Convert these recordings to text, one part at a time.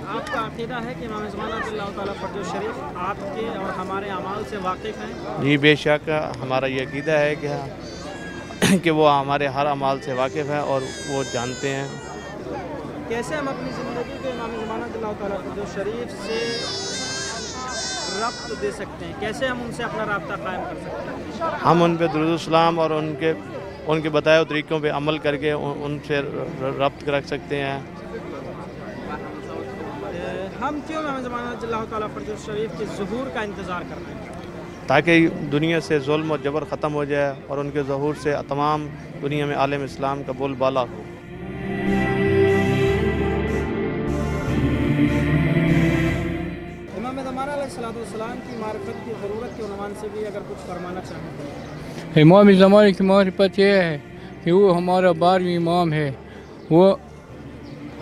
आपका अक़ीदा है कि इमाम ज़माना अल्लाह ताला फ़र्ज शरीफ आपके और हमारे अमाल से वाकिफ़ हैं? जी बेशक हमारा ये अक़ीदा है कि वो हमारे हर अमाल से वाकिफ़ है और वो जानते हैं। कैसे हम अपनी ज़िंदगी को इमाम ज़माना अल्लाह ताला फ़र्ज शरीफ से रब्त दे सकते हैं? कैसे हम उनसे अपना राब्ता कायम कर सकते हैं? हम उन पे दुरूद सलाम और उनके बताए हुए तरीक़ों पे अमल करके उनसे रब्त रख सकते हैं। हम क्यों इमाम ज़माना अल्लाह ताला फ़र्ज शरीफ के ज़ुहूर का इंतज़ार कर रहे हैं? ताकि दुनिया से जुल्म और जबर ख़त्म हो जाए और उनके ज़हूर से तमाम दुनिया में आलम इस्लाम का बोलबाला हो। इमाम ज़माना अलैहिस्सलाम की मारिफत की ज़रूरत के उन्वान से भी अगर कुछ फरमाना चाहें। इमाम ज़माने की मारिफत यह है कि वो हमारा 12वीं इमाम है। वो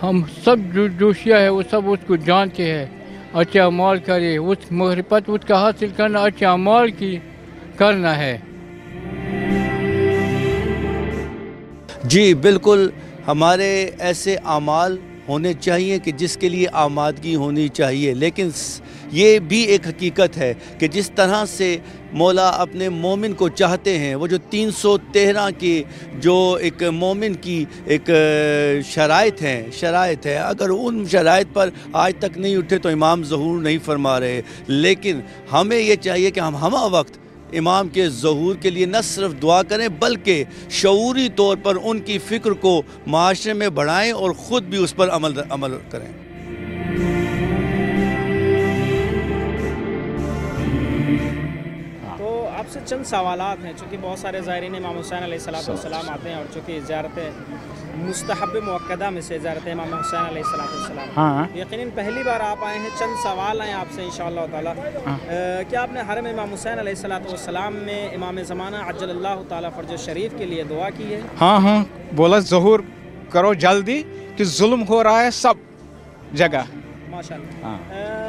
हम सब जो जोशिया है वो सब उसको जानते हैं। अच्छे अमाल करे, उस मारिफत उसका हासिल करना अच्छे अमाल की करना है। जी बिल्कुल, हमारे ऐसे अमाल होने चाहिए कि जिसके लिए आमादगी होनी चाहिए। लेकिन ये भी एक हकीकत है कि जिस तरह से मौला अपने मोमिन को चाहते हैं, वो जो 313 की जो एक मोमिन की एक शराइत है, अगर उन शराइत पर आज तक नहीं उठे तो इमाम ज़हूर नहीं फरमा रहे। लेकिन हमें ये चाहिए कि हम हमा वक्त इमाम के ज़हूर के लिए न सिर्फ दुआ करें बल्कि शऊरी तौर पर उनकी फ़िक्र को माशरे में बढ़ाएं और ख़ुद भी उस पर अमल करें। तो आपसे चंद सवालात हैं, चूँकि बहुत सारे ज़ायरीन इमाम हुसैन अलैहिस्सलाम आते हैं और चूँकि ज़ियारत मुस्तहब मुअक्कदा में से ज़ियारत इमाम हुसैन अलैहिस्सलाम। हाँ। यकीनन पहली बार आप आए हैं। चंद सवाल हैं आपसे इंशाअल्लाह ताला। क्या आपने हरम इमाम हुसैन अलैहिस्सलाम में इमाम ज़माना अज्जलल्लाहु ताला फ़र्ज शरीफ के लिए दुआ की है? हाँ, बोला ज़हूर करो जल्दी कि जुल्म हो रहा है सब जगह। माशाअल्लाह।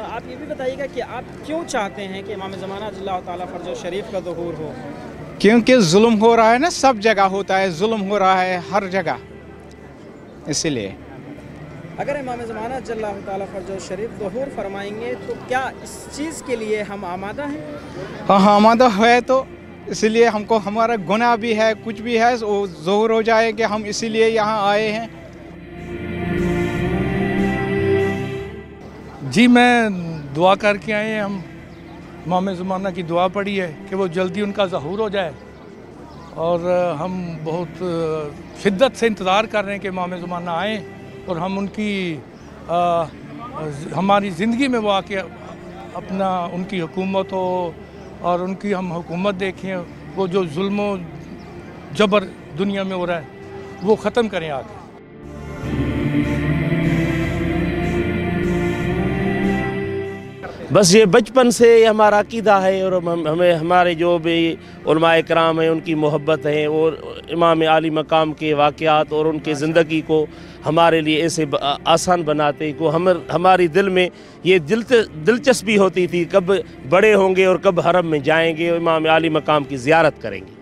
आप ये भी बताइएगा कि आप क्यों चाहते हैं कि इमाम ज़माना अल्लाह ताला फ़र्ज शरीफ का ज़हूर हो? क्योंकि जुल्म हो रहा है ना, सब जगह होता है, जुल्म हो रहा है हर जगह, इसलिए। अगर इमाम ज़माना अल्लाह ताला फ़र्ज शरीफ ज़हूर फरमाएंगे तो क्या इस चीज़ के लिए हम आमादा हैं? हाँ, आमादा है, तो इसलिए हमको हमारा गुनाह भी है, कुछ भी है, वो ज़हूर हो जाएंगे, हम इसीलिए यहाँ आए हैं। जी मैं दुआ करके आए हैं। हम इमाम ज़माना की दुआ पड़ी है कि वो जल्दी उनका ज़हूर हो जाए और हम बहुत शिद्दत से इंतज़ार कर रहे हैं कि इमाम ज़माना आए और हम उनकी हमारी ज़िंदगी में वो आके अपना उनकी हुकूमत हो और उनकी हम हुकूमत देखें, वो जो जुल्म जबर दुनिया में हो रहा है वो ख़त्म करें आके। बस ये बचपन से हमारा अक़ीदा है और हमें हमारे जो भी उलमाए कराम हैं उनकी मोहब्बत है और इमाम आली मकाम के वाक़यात और उनके ज़िंदगी को हमारे लिए ऐसे आसान बनाते को हमारी दिल में ये दिलचस्पी होती थी कब बड़े होंगे और कब हरम में जाएंगे और इमाम आली मकाम की ज़ियारत करेंगे।